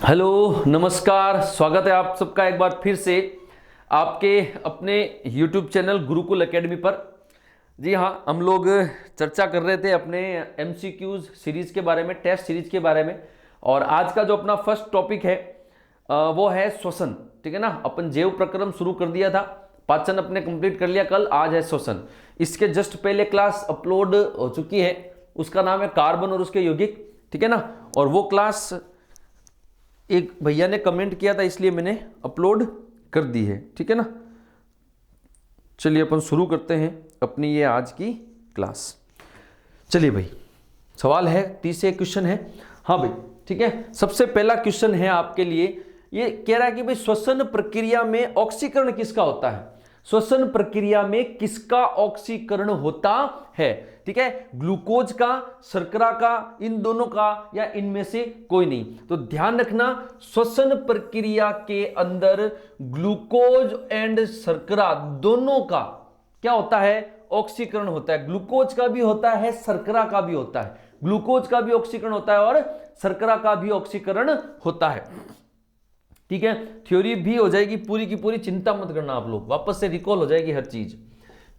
Hello नमस्कार, स्वागत है आप सबका एक बार फिर से आपके अपने YouTube चैनल गुरुकुल एकेडमी पर। जी हाँ, हम लोग चर्चा कर रहे थे अपने MCQs सीरीज़ के बारे में, टेस्ट सीरीज के बारे में। और आज का जो अपना फर्स्ट टॉपिक है वो है श्वसन। ठीक है ना, अपन जैव प्रक्रम शुरू कर दिया था, पाचन अपने कंप्लीट कर लिया कल, आज है श्वसन। इसके जस्ट पहले क्लास अपलोड हो चुकी है, उसका नाम है कार्बन और उसके यौगिक। ठीक है ना, और वो क्लास एक भैया ने कमेंट किया था इसलिए मैंने अपलोड कर दी है। ठीक है ना, चलिए अपन शुरू करते हैं अपनी ये आज की क्लास। चलिए भाई, सवाल है 30 क्वेश्चन है। हाँ भाई ठीक है, सबसे पहला क्वेश्चन है आपके लिए, ये कह रहा है कि भाई श्वसन प्रक्रिया में ऑक्सीकरण किसका होता है। श्वसन प्रक्रिया में किसका ऑक्सीकरण होता है। ठीक है, ग्लूकोज का, शर्करा का, इन दोनों का, या इनमें से कोई नहीं। तो ध्यान रखना, श्वसन प्रक्रिया के अंदर ग्लूकोज एंड शर्करा दोनों का क्या होता है, ऑक्सीकरण होता है। ग्लूकोज का भी होता है, शर्करा का भी होता है। ग्लूकोज का भी ऑक्सीकरण होता है और शर्करा का भी ऑक्सीकरण होता है। ठीक है, थ्योरी भी हो जाएगी पूरी की पूरी, चिंता मत करना आप लोग, वापस से रिकॉल हो जाएगी हर चीज।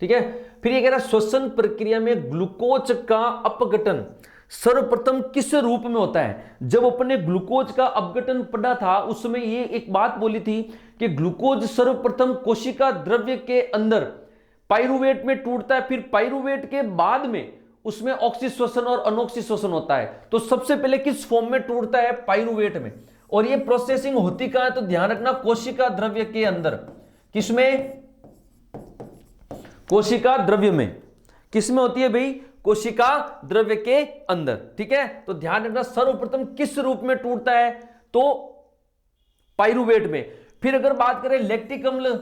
ठीक है, फिर ये कह रहा है श्वसन प्रक्रिया में ग्लूकोज का अपघटन सर्वप्रथम किस रूप में होता है। जब अपने ग्लूकोज का अपघटन पढ़ा था उसमें ये एक बात बोली थी कि ग्लूकोज सर्वप्रथम कोशिका द्रव्य के अंदर पाइरुवेट में टूटता है, फिर पाइरुवेट के बाद में उसमें ऑक्सीश्वसन और अनॉक्सीश्वसन होता है। तो सबसे पहले किस फॉर्म में टूटता है, पाइरुवेट में। और ये प्रोसेसिंग होती कहां है, तो ध्यान रखना कोशिका द्रव्य के अंदर। किसमें, कोशिका द्रव्य में। किसमें होती है भाई, कोशिका द्रव्य के अंदर। ठीक है, तो ध्यान रखना सर्वप्रथम किस रूप में टूटता है, तो पाइरुवेट में। फिर अगर बात करें लैक्टिक अम्ल,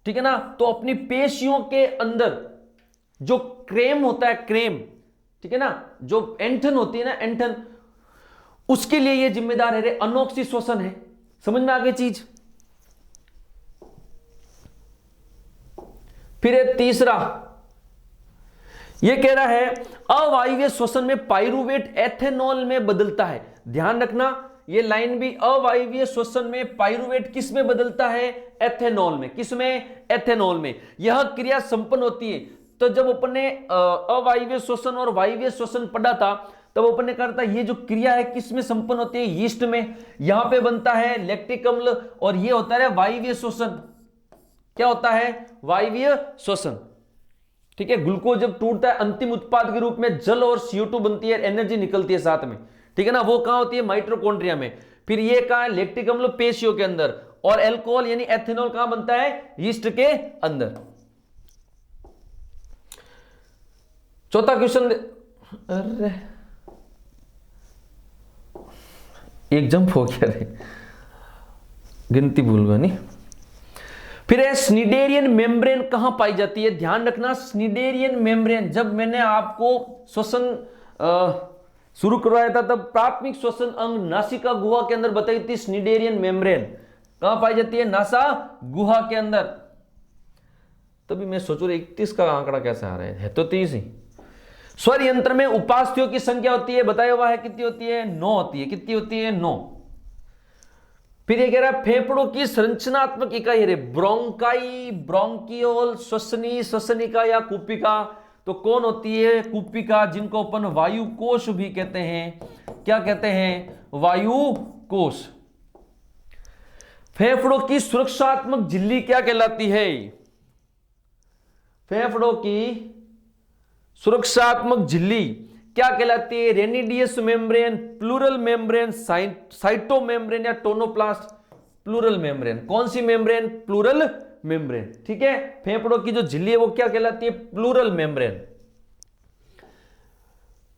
ठीक है ना, तो अपनी पेशियों के अंदर जो क्रेम होता है, क्रेम, ठीक है ना, जो एंठन होती है ना, एंठन, उसके लिए ये जिम्मेदार है, अनॉक्सीश्वसन है। समझ में आ गई चीज। फिर है तीसरा, ये कह रहा है अवायवीय श्वसन में पाइरुवेट एथेनॉल में बदलता है। ध्यान रखना ये लाइन भी, अवायवीय श्वसन में पाइरुवेट किस में बदलता है, एथेनॉल में। किस में, एथेनॉल में। यह क्रिया संपन्न होती है। तो जब अपन ने अवायवीय श्वसन और वायवीय श्वसन पढ़ा था, तब अपन ने कहा था ये जो क्रिया है किस में संपन्न होती है, यीस्ट में। यहां पे बनता है लैक्टिक अम्ल, और ये होता है वायवीय श्वसन। क्या होता है, वायवीय श्वसन। ठीक है, ग्लूकोज जब टूटता है अंतिम उत्पाद के रूप में जल और CO2 बनती है, एनर्जी निकलती है साथ में। ठीक है ना, वो कहां होती है, माइटोकॉन्ड्रिया में। फिर ये कहां है, लैक्टिक अम्ल पेशियों के अंदर। और एल्कोहल यानी एथेनॉल कहां बनता है, यीस्ट के अंदर। चौथा क्वेश्चन, अरे एक जंप हो गया रे, गिनती भूल गया नहीं। फिर है स्नीडेरियन मेम्ब्रेन कहां पाई जाती है। ध्यान रखना स्नीडेरियन मेम्ब्रेन, जब मैंने आपको श्वसन शुरू करवाया था तब प्राथमिक श्वसन अंग नासिका गुहा के अंदर बताई थी। स्नीडेरियन मेम्ब्रेन कहां पाई जाती है, नासा गुहा के अंदर। तभी मैं सोच रहा 31 का आंकड़ा कैसे आ रहा है तो 30 ही। स्वर यंत्र में उपास्थ्यों की संख्या होती है, बताया हुआ है कितनी होती है, 9 होती है। कितनी होती है, 9। फिर ये कह रहा है फेफड़ों की संरचनात्मक इकाई है, ब्रोंकाई, ब्रोंकियोल, श्वसनी, श्वसनिका या कूपिका। तो कौन होती है, कूपिका, जिनको अपन वायु कोश भी कहते हैं। क्या कहते हैं, वायु कोश। फेफड़ों की सुरक्षात्मक झिल्ली क्या कहलाती है, फेफड़ों की सुरक्षात्मक झिल्ली क्या कहलाती है, रेनिडियस membrane, plural membrane, cyto membrane या टोनोप्लास्ट। Plural membrane. कौन सी मेम्ब्रेन, प्लूरल मेम्ब्रेन। ठीक है, फेफड़ों की जो झिल्ली है वो क्या कहलाती है, प्लूरल मेम्ब्रेन।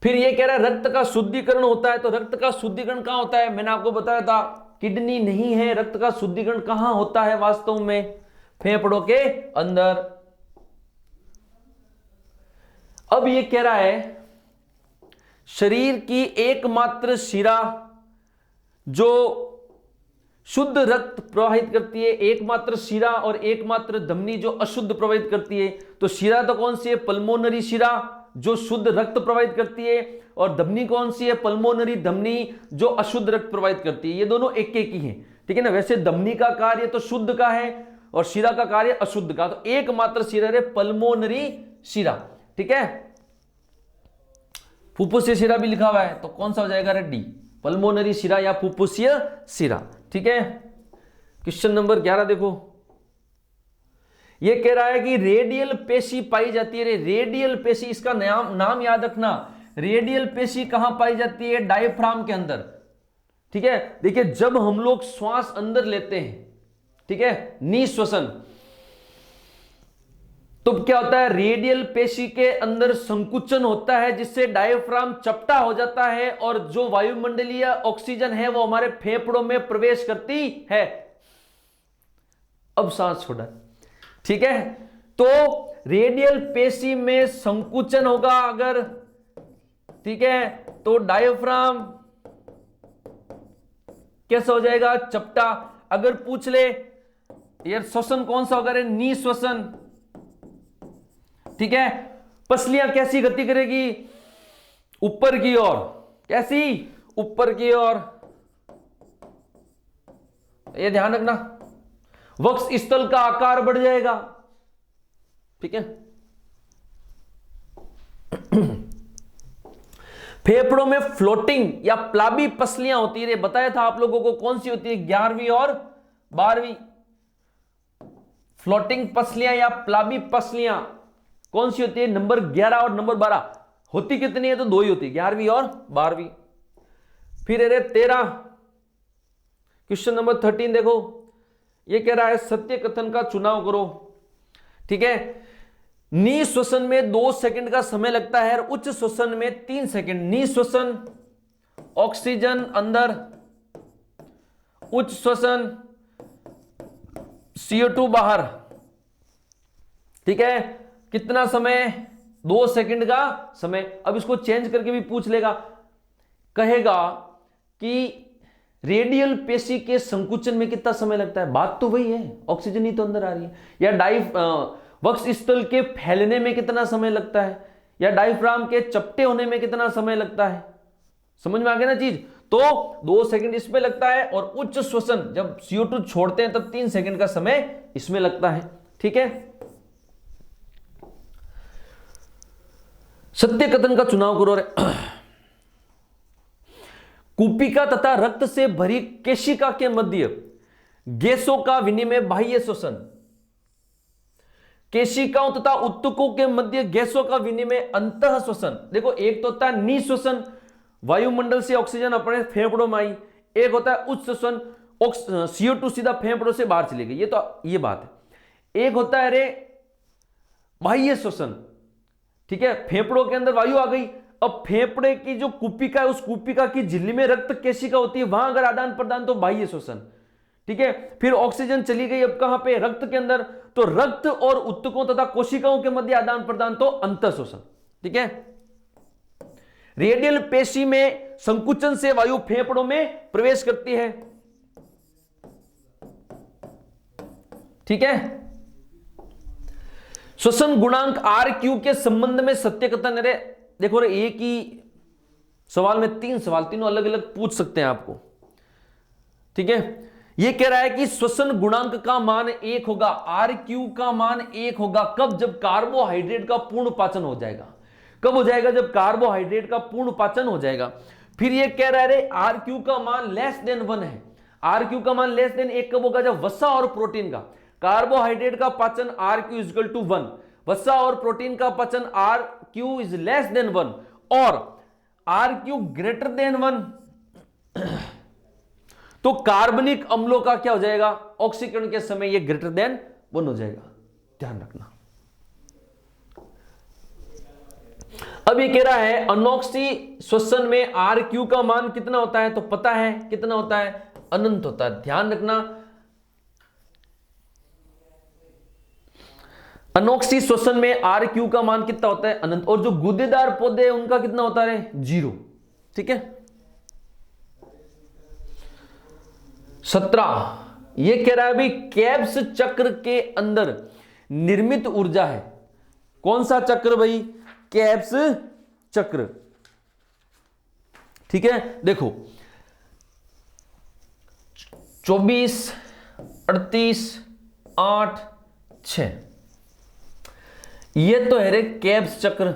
फिर ये कह रहा है रक्त का शुद्धिकरण होता है। तो रक्त का शुद्धिकरण कहां होता है, मैंने आपको बताया था किडनी नहीं है, रक्त का शुद्धिकरण कहां होता है वास्तव में, फेफड़ों के अंदर। अब ये कह रहा है शरीर की एकमात्र शिरा जो शुद्ध रक्त प्रवाहित करती है, एकमात्र शिरा और एकमात्र धमनी जो अशुद्ध प्रवाहित करती है। तो शिरा तो कौन सी है, पल्मोनरी शिरा, जो शुद्ध रक्त प्रवाहित करती है, और धमनी कौन सी है, पल्मोनरी धमनी, जो अशुद्ध रक्त प्रवाहित करती है। ये दोनों एक एक ही हैं, ठीक है ना। वैसे धमनी का कार्य तो शुद्ध का है और शिरा का कार्य अशुद्ध का, तो एकमात्र शिरा है पल्मोनरी शिरा, ठीक है। फुफ्फुसीय शिरा भी लिखा हुआ है, तो कौन सा हो जाएगा, डी, पल्मोनरी शिरा या फुफ्फुसीय शिरा, ठीक है। क्वेश्चन नंबर 11 देखो, ये कह रहा है कि रेडियल पेशी पाई जाती है। रेडियल पेशी, इसका नाम याद रखना, रेडियल पेशी कहां पाई जाती है, डायफ्राम के अंदर, ठीक है। देखिए जब हम लोग श्वास अंदर लेते हैं, ठीक है, निश्वसन, तो क्या होता है, रेडियल पेशी के अंदर संकुचन होता है, जिससे डायफ्राम चपटा हो जाता है और जो वायुमंडलीय ऑक्सीजन है वो हमारे फेफड़ों में प्रवेश करती है। अब सांस छोड़ा, ठीक है। तो रेडियल पेशी में संकुचन होगा अगर, ठीक है, तो डायफ्राम कैसा हो जाएगा, चपटा। अगर पूछ ले यार श्वसन कौन सा होगा, निश्वसन, ठीक है। पसलियां कैसी गति करेगी, ऊपर की ओर, कैसी, ऊपर की ओर, ये ध्यान रखना। वक्ष स्थल का आकार बढ़ जाएगा, ठीक है। फेफड़ों में फ्लोटिंग या प्लाबी पसलियां होती है, बताया था आप लोगों को, कौन सी होती है, 11वीं और 12वीं। फ्लोटिंग पसलियां या प्लाबी पसलियां कौन सी होती है, नंबर 11 और नंबर 12। होती कितनी है, तो 2 ही होती है, 11वीं और 12वीं। फिर अरे 13, क्वेश्चन नंबर 13 देखो, ये कह रहा है सत्य कथन का चुनाव करो, ठीक है। निश्वसन में 2 सेकंड का समय लगता है और उच्च श्वसन में 3 सेकंड। निश्वसन ऑक्सीजन अंदर, उच्च श्वसन CO2 बाहर, ठीक है। कितना समय, 2 सेकंड का समय। अब इसको चेंज करके भी पूछ लेगा, कहेगा कि रेडियल पेशी के संकुचन में कितना समय लगता है, बात तो वही है, ऑक्सीजन ही तो अंदर आ रही है। या वक्ष स्थल के फैलने में कितना समय लगता है, या डायफ्राम के चपटे होने में कितना समय लगता है, समझ में आ गया ना चीज। तो 2 सेकंड इसमें लगता है और उच्च श्वसन जब CO2 छोड़ते हैं तब 3 सेकंड का समय इसमें लगता है, ठीक है। सत्य कथन का चुनाव करो रे। कुपिका तथा रक्त से भरी केशिका के मध्य गैसों का विनिमय, बाह्य श्वसन। केशिकाओं तथा उत्तकों के मध्य गैसों का विनिमय, अंतः श्वसन। देखो एक तो होता है निश्वसन, वायुमंडल से ऑक्सीजन अपने फेफड़ों में आई, एक होता है उच्च श्वसन, CO2 सीधा फेफड़ों से बाहर चली गई, ये तो ये बात है। एक होता है रे बाह्य श्वसन, ठीक है, फेफड़ों के अंदर वायु आ गई, अब फेफड़े की जो कुपिका है उस कुपिका की झिल्ली में रक्त केशिका होती है, वहां अगर आदान प्रदान तो बाह्य श्वसन, ठीक है। फिर ऑक्सीजन चली गई, अब कहां पे, रक्त के अंदर, तो रक्त और उत्तकों तथा कोशिकाओं के मध्य आदान प्रदान तो अंतः श्वसन, ठीक है। रेडियल पेशी में संकुचन से वायु फेफड़ों में प्रवेश करती है, ठीक है। श्वसन गुणांक RQ के संबंध में सत्य कथन, अरे देखो रे, एक ही सवाल में 3 सवाल, तीनों अलग अलग पूछ सकते हैं आपको, ठीक है। यह कह रहा है कि श्वसन गुणांक का मान 1 होगा, RQ का मान 1 होगा, कब, जब कार्बोहाइड्रेट का पूर्ण पाचन हो जाएगा। कब हो जाएगा, जब कार्बोहाइड्रेट का पूर्ण पाचन हो जाएगा। फिर यह कह रहा है रे RQ का मान लेस देन 1 है। RQ का मान लेस देन 1 कब होगा, जब वसा और प्रोटीन का, कार्बोहाइड्रेट का पाचन RQ इक्वल टू 1, वसा और प्रोटीन का पाचन RQ इज लेस देन 1 और RQ ग्रेटर देन 1, तो कार्बनिक अम्लों का क्या हो जाएगा, ऑक्सीकरण के समय ये ग्रेटर देन 1 हो जाएगा, ध्यान रखना। अब ये कह रहा है अनोक्सी श्वसन में RQ का मान कितना होता है, तो पता है कितना होता है, अनंत होता है, ध्यान रखना। अनोक्सी श्वसन में RQ का मान कितना होता है, अनंत। और जो गूदेदार पौधे हैं उनका कितना होता है, 0, ठीक है। 17 ये कह रहा है भाई केब्स चक्र के अंदर निर्मित ऊर्जा है, कौन सा चक्र भाई, कैब्स चक्र। ठीक है, देखो 24, 38, 8, 6, ये तो है रे कैब्स चक्र।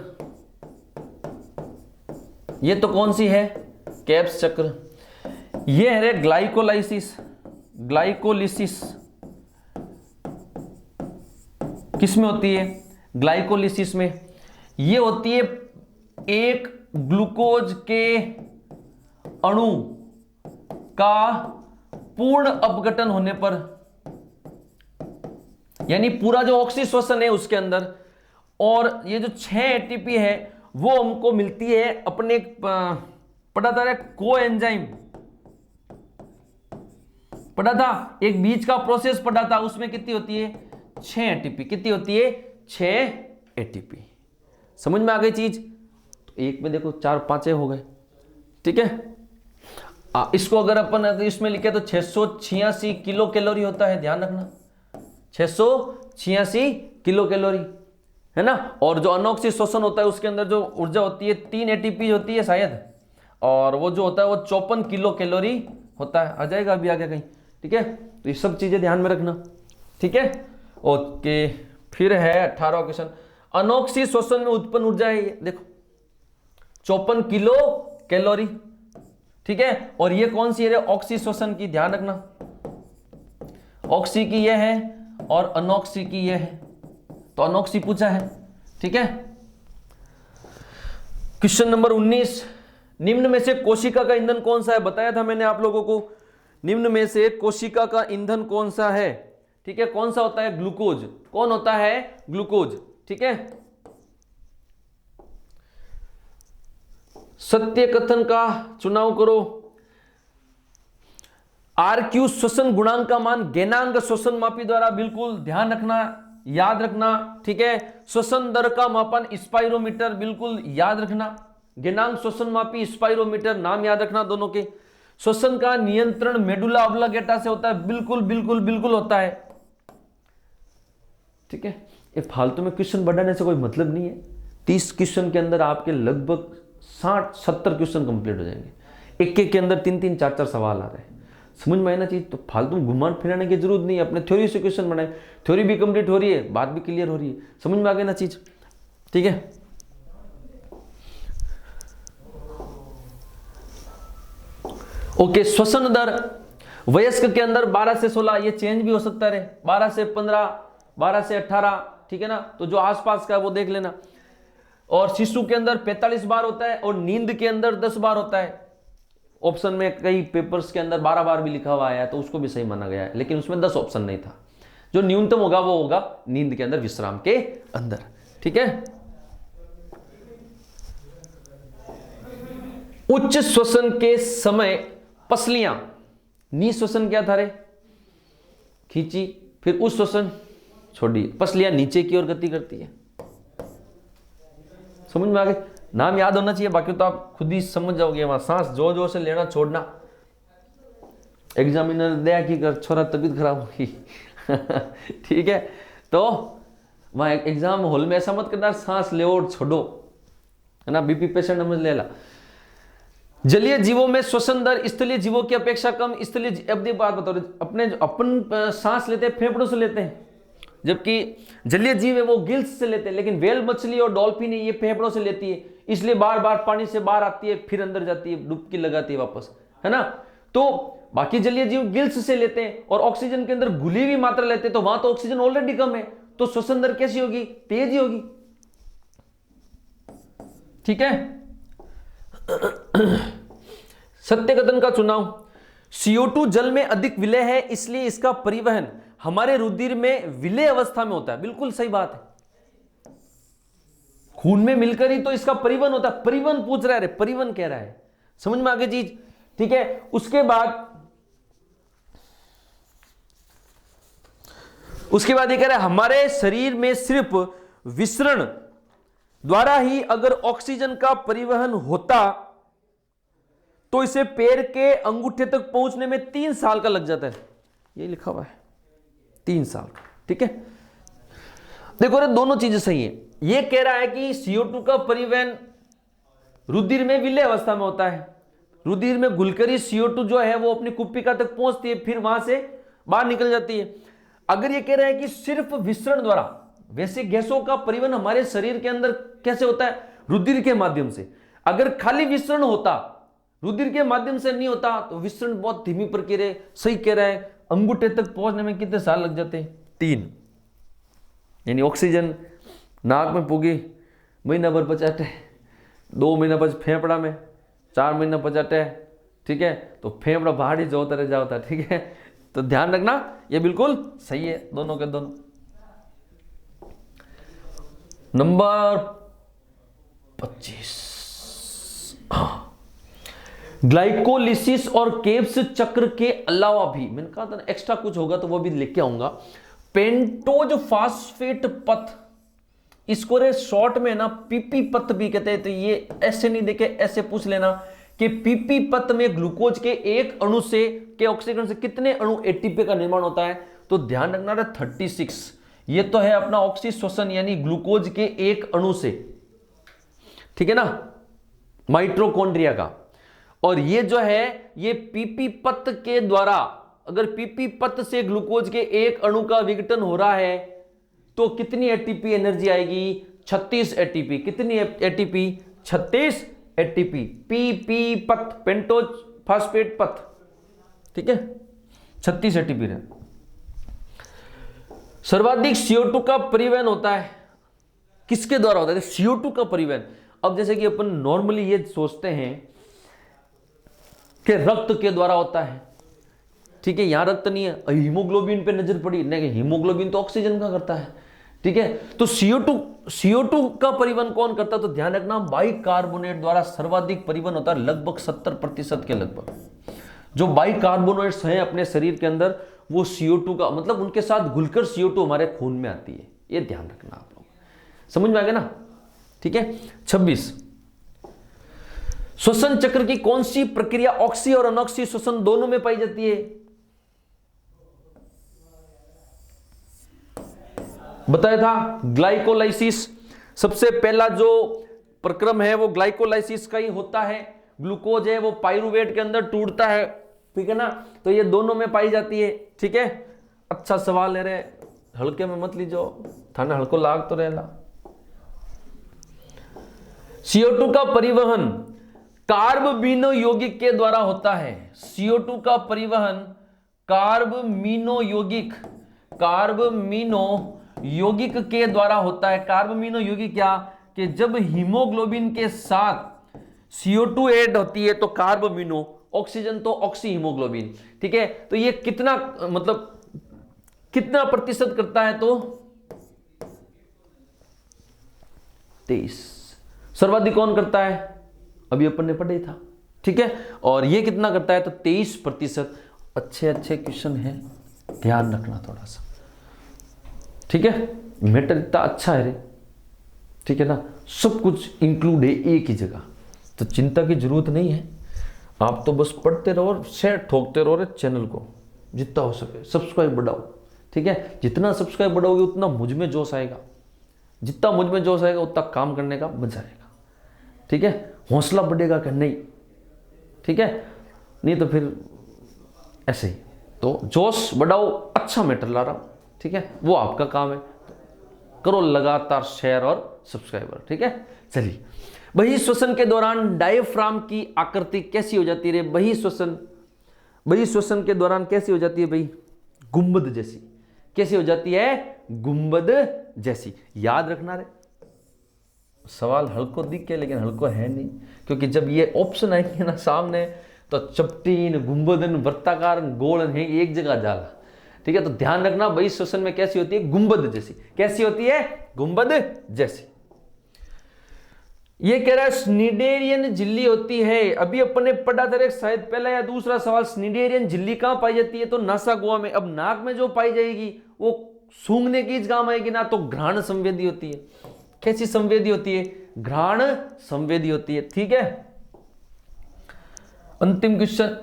ये तो कौन सी है? कैब्स चक्र। ये है रे ग्लाइकोलाइसिस। ग्लाइकोलिसिस किस में होती है? ग्लाइकोलिसिस में। ये होती है एक ग्लूकोज के अणु का पूर्ण अपघटन होने पर, यानी पूरा जो ऑक्सीश्वसन है उसके अंदर। और ये जो 6 एटीपी है वो हमको मिलती है अपने पढ़ा था को एंजाइम पढ़ा था, एक बीच का प्रोसेस पढ़ा था, उसमें कितनी होती है? 6 एटीपी। कितनी होती है? 6 एटीपी। समझ में आ गई चीज? तो एक में देखो 4 5 हो गए। ठीक है, इसको अगर अपन इसमें लिखे तो 686 किलो कैलोरी होता है, ध्यान रखना 686 किलो कैलोरी है ना। और जो अनॉक्सी शोषण होता है उसके अंदर जो ऊर्जा होती है 3 एटीपी होती है शायद, और वो जो होता है वो 54 किलो कैलोरी होता है। आ जाएगा अभी आगे कहीं। ठीक है, तो ये सब चीजें ध्यान में रखना। ठीक है, ओके। फिर है 18वां क्वेश्चन, अनॉक्सी शोषण में उत्पन्न ऊर्जा है ये देखो 54 किलो कैलोरी। ठीक है, और ये कौन सी है? ऑक्सी शोषण की, ध्यान रखना। ऑक्सी की ये है और अनॉक्सी की ये है, तो अनॉक्सी पूछा है। ठीक है, क्वेश्चन नंबर 19, निम्न में से कोशिका का ईंधन कौन सा है? बताया था मैंने आप लोगों को, निम्न में से कोशिका का ईंधन कौन सा है? ठीक है, कौन सा होता है? ग्लूकोज। कौन होता है? ग्लूकोज। ठीक है, सत्य कथन का चुनाव करो। RQ श्वसन गुणांक का मान गैनांक श्वसन मापी द्वारा, बिल्कुल ध्यान रखना, याद रखना। ठीक है, श्वसन दर का मापन स्पाइरोमीटर, बिल्कुल याद रखना। गैनांक श्वसन मापी, स्पाइरोमीटर, नाम याद रखना दोनों के। श्वसन का नियंत्रण मेडुला ऑब्लांगेटा से होता है, बिल्कुल बिल्कुल बिल्कुल होता है। ठीक है, ये फालतू में क्वेश्चन बढ़ाने से कोई मतलब नहीं है। 30 क्वेश्चन के अंदर आपके लगभग 60-70 क्वेश्चन कंप्लीट हो जाएंगे। एक के अंदर 3-3, 4-4 सवाल आ रहे हैं। समझ में आए ना चीज? तो फालतू घुमान फिराने की जरूरत नहीं है, अपने थ्योरी से क्वेश्चन बनाए। थ्योरी भी कंप्लीट हो रही है, बात भी क्लियर हो रही है। समझ में आ गई ना चीज? ठीक है, ओके। श्वसन दर वयस्क के अंदर 12 से 16, ये चेंज भी हो सकता है, 12 से 15, 12 से 18। ठीक है ना, तो जो आसपास का है वो देख लेना। और शिशु के अंदर 45 बार होता है, और नींद के अंदर 10 बार होता है। ऑप्शन में कई पेपर्स के अंदर 12 बार भी लिखा हुआ है, तो उसको भी सही माना गया है, लेकिन उसमें 10 ऑप्शन नहीं था। जो न्यूनतम होगा वो होगा नींद के अंदर, विश्राम के अंदर। ठीक है, उच्च श्वसन के समय पसलियां, नी श्वसन क्या था रे? खींची, फिर उच्च श्वसन छोड़ी, पसलियां नीचे की ओर गति करती है। समझ में आ गए? नाम याद होना चाहिए, बाकी तो आप खुद ही समझ जाओगे। वहां सांस जोर जोर से लेना छोड़ना। एग्जामिनर दया की कर, छोरा तबीयत खराब होगी। ठीक है, तो वहां एग्जाम हॉल में ऐसा मत करना सांस ले और छोड़ो, है ना, बीपी पेशेंट समझ लेला। जलीय जीवों में श्वसन दर स्थलीय जीवों की अपेक्षा कम। स्थलीय, अब देखो बात बताओ, अपने अपन सांस लेते हैं फेफड़ों से लेते हैं, जबकि जलीय जीव है वो गिल्स से लेते हैं। लेकिन वेल मछली और डॉल्फिन ये फेफड़ों से लेती है, इसलिए बार बार पानी से बाहर आती है, फिर अंदर जाती है, डुबकी लगाती है वापस, है ना। तो बाकी जलीय जीव गिल्स से लेते हैं और ऑक्सीजन के अंदर घुली हुई मात्रा लेते हैं, तो वहां तो ऑक्सीजन ऑलरेडी कम है, तो श्वसन दर कैसी होगी? तेज ही होगी। ठीक है, सत्य कथन का चुनाव। CO2 जल में अधिक विलय है, इसलिए इसका परिवहन हमारे रुधिर में विलय अवस्था में होता है। बिल्कुल सही बात है, खून में मिलकर ही तो इसका परिवहन होता है। परिवहन पूछ रहा है, परिवहन कह रहा है। समझ में आ गई चीज? ठीक है, उसके बाद ये कह रहा है हमारे शरीर में सिर्फ विसरण द्वारा ही अगर ऑक्सीजन का परिवहन होता तो इसे पैर के अंगूठे तक पहुंचने में 3 साल का लग जाता है। ये लिखा हुआ है 3 साल। ठीक है, देखो रे, दोनों चीजें सही है। ये कह रहा है कि CO2 का परिवहन रुधिर में विलय अवस्था में होता है। रुधिर में घुलकर ही CO2 जो है वो अपनी कुप्पिका तक पहुंचती है, फिर वहां से बाहर निकल जाती है। अगर ये कह रहा है कि सिर्फ विसरण द्वारा, वैसे गैसों का परिवहन हमारे शरीर के अंदर कैसे होता है? रुधिर के माध्यम से। अगर खाली विसरण होता, रुधिर के माध्यम से नहीं होता, तो विसरण बहुत धीमी प्रक्रिया है। सही कह रहा है, अंगूठे तक पहुंचने में कितने साल लग जाते हैं? 3। यानी ऑक्सीजन नाक में पुगी, महीना भर पचाटे, 2 महीना पच फेफड़ा में, 4 महीना पचाटे, ठीक है, तो फेफड़ा बाहर ही जो तरह जाता है, ठीक है। तो ध्यान रखना, ये बिल्कुल सही है, दोनों के दोनों। नंबर 25, ग्लाइकोलिसिस और केब्स चक्र के अलावा भी, मैंने कहा था ना एक्स्ट्रा कुछ होगा तो वो भी लेके आऊंगा। पेंटोज फास्फेट पथ, इसको रे शॉर्ट में ना पीपी पथ भी कहते हैं। तो ये ऐसे नहीं देखे, ऐसे पूछ लेना कि पीपी पथ में ग्लूकोज के एक अणु से के ऑक्सीकरण से कितने अणु एटीपी का निर्माण होता है? तो ध्यान रखना रे 36। ये तो है अपना ऑक्सी श्वसन, यानी ग्लूकोज के एक अणु से, ठीक है ना, माइटोकॉन्ड्रिया का। और ये जो है ये पीपी पथ के द्वारा, अगर पीपी पथ से ग्लूकोज के एक अणु का विघटन हो रहा है तो कितनी एटीपी एनर्जी आएगी? 36 एटीपी। कितनी एटीपी? 36 एटीपी। पीपी पथ, पेंटोज फास्फेट पथ, ठीक है, 36 एटीपी है। सर्वाधिक CO2 का परिवहन होता है, किसके द्वारा होता है? CO2 का परिवहन। अब जैसे कि अपन नॉर्मली ये सोचते हैं कि रक्त के द्वारा होता है, ठीक है, यहां रक्त नहीं है, हीमोग्लोबिन पे नजर पड़ी, नहीं, हीमोग्लोबिन तो ऑक्सीजन का करता है, ठीक है। तो CO2 का परिवहन कौन करता है? तो ध्यान रखना, बाइकार्बोनेट द्वारा सर्वाधिक परिवहन होता है, लगभग 70% के लगभग। जो बाइकार्बोनेट्स हैं अपने शरीर के अंदर, वो CO2 का, मतलब उनके साथ घुलकर CO2 हमारे खून में आती है। ये ध्यान रखना आप लोग, समझ में आ गया ना, ठीक है। 26, श्वसन चक्र की कौन सी प्रक्रिया ऑक्सी और अनऑक्सी श्वसन दोनों में पाई जाती है? बताया था ग्लाइकोलाइसिस। सबसे पहला जो प्रक्रम है वो ग्लाइकोलाइसिस का ही होता है। ग्लूकोज है वो पाइरूवेट के अंदर टूटता है, ठीक है ना, तो ये दोनों में पाई जाती है, ठीक है। अच्छा सवाल ले रहे, हल्के में मत लीजो, थाने हल्को लाग तो रहेला। CO2 का परिवहन कार्बमिनो यौगिक के द्वारा होता है। CO2 का परिवहन कार्बमिनो यौगिक के द्वारा होता है। कार्बमिनो यौगिक क्या? कि जब हीमोग्लोबिन के साथ CO2 ऐड होती है तो कार्बमिनो, ऑक्सीजन तो ऑक्सी हीमोग्लोबिन, ठीक है। तो ये कितना, मतलब कितना प्रतिशत करता है? तो 23। सर्वाधिक कौन करता है? अभी अपन ने पढ़ा ही था, ठीक है। और ये कितना करता है? तो 23%। अच्छे क्वेश्चन है, ध्यान रखना थोड़ा सा, ठीक है। मैटर इतना अच्छा है रे, ठीक है ना, सब कुछ इंक्लूड है एक ही जगह, तो चिंता की जरूरत नहीं है। आप तो बस पढ़ते रहो और शेयर ठोकते रहो रे चैनल को, जितना हो सके सब्सक्राइब बढ़ाओ, ठीक है। जितना सब्सक्राइब बढ़ाओगे उतना मुझ में जोश आएगा, जितना मुझ में जोश आएगा उतना काम करने का मजा आएगा, ठीक है। हौसला बढ़ेगा कि नहीं, ठीक है, नहीं तो फिर ऐसे ही। तो जोश बढ़ाओ, अच्छा मैटर ला रहा हूं, ठीक है, वो आपका काम है। करो लगातार शेयर और सब्सक्राइबर, ठीक है। चलिए, बहिश्वसन के दौरान डायफ्राम की आकृति कैसी हो जाती है? बहिश्वसन के दौरान कैसी हो जाती है भाई? गुंबद जैसी। कैसी हो जाती है? गुंबद जैसी। याद रखना रे, सवाल हल्को दिख के लेकिन हल्को है नहीं, क्योंकि जब ये ऑप्शन आएंगे ना सामने तो चपटीन, गुंबदन, वृत्ताकार, गोल है एक जगह जाला, ठीक है। तो ध्यान रखना, बहिश्वसन में कैसी होती है? गुंबद जैसी। कैसी होती है? गुंबद जैसी। ये कह रहा है स्नीडेरियन झिल्ली होती है। अभी अपन ने पढ़ा था शायद पहला या दूसरा सवाल, स्नीडेरियन झिल्ली कहां पाई जाती है? तो नासागुआ में। अब नाक में जो पाई जाएगी वो सूंघने की काम आएगी ना, तो घ्राण संवेदी होती है। कैसी संवेदी होती है? घ्राण संवेदी होती है, ठीक है। अंतिम क्वेश्चन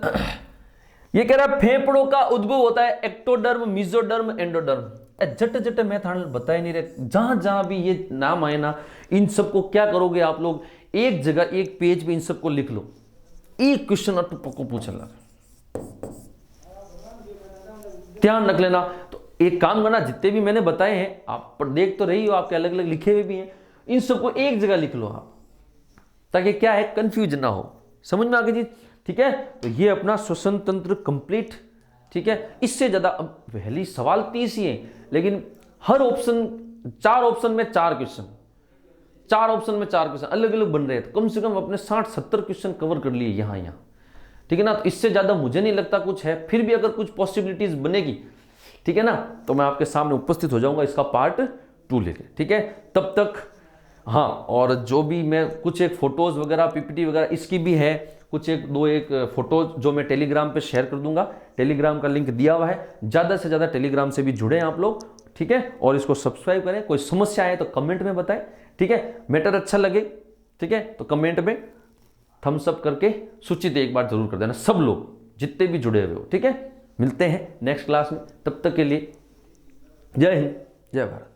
ये कह रहा है फेफड़ों का उद्भव होता है एक्टोडर्म, मेसोडर्म, एंडोडर्म। जट जट मैथ बताए नहीं रहे, जहां जहां भी ये नाम आए ना, इन सबको क्या करोगे आप लोग, एक जगह एक पेज पे इन सबको लिख लो, एक क्वेश्चन और पक्को पूछ ला, ध्यान रख लेना। तो एक काम करना, जितने भी मैंने बताए हैं आप पर देख तो रही हो, आपके अलग अलग लिखे हुए भी हैं, इन सबको एक जगह लिख लो आप, ताकि क्या है कंफ्यूज ना हो। समझ में आ गई जी? ठीक है, तो ये अपना श्वसन तंत्र कंप्लीट। ठीक है, इससे ज्यादा अब पहली सवाल 30 ही है, लेकिन हर ऑप्शन 4 ऑप्शन में 4 क्वेश्चन, 4 ऑप्शन में 4 क्वेश्चन अलग अलग बन रहे हैं, तो कम से कम अपने 60-70 क्वेश्चन कवर कर लिए यहाँ। ठीक है ना, तो इससे ज्यादा मुझे नहीं लगता कुछ है, फिर भी अगर कुछ पॉसिबिलिटीज बनेगी, ठीक है ना, तो मैं आपके सामने उपस्थित हो जाऊंगा इसका पार्ट 2 लेके। ठीक है, तब तक हाँ, और जो भी मैं कुछ एक फोटोज वगैरह पीपीटी वगैरह इसकी भी है, कुछ एक फोटोज जो मैं टेलीग्राम पे शेयर कर दूंगा, टेलीग्राम का लिंक दिया हुआ है, ज्यादा से ज्यादा टेलीग्राम से भी जुड़े आप लोग। ठीक है, और इसको सब्सक्राइब करें। कोई समस्या है तो कमेंट में बताएं। ठीक है, मैटर अच्छा लगे, ठीक है, तो कमेंट में थम्स अप करके सूचित एक बार जरूर कर देना, सब लोग जितने भी जुड़े हुए हो। ठीक है, मिलते हैं नेक्स्ट क्लास में, तब तक के लिए जय हिंद, जय भारत।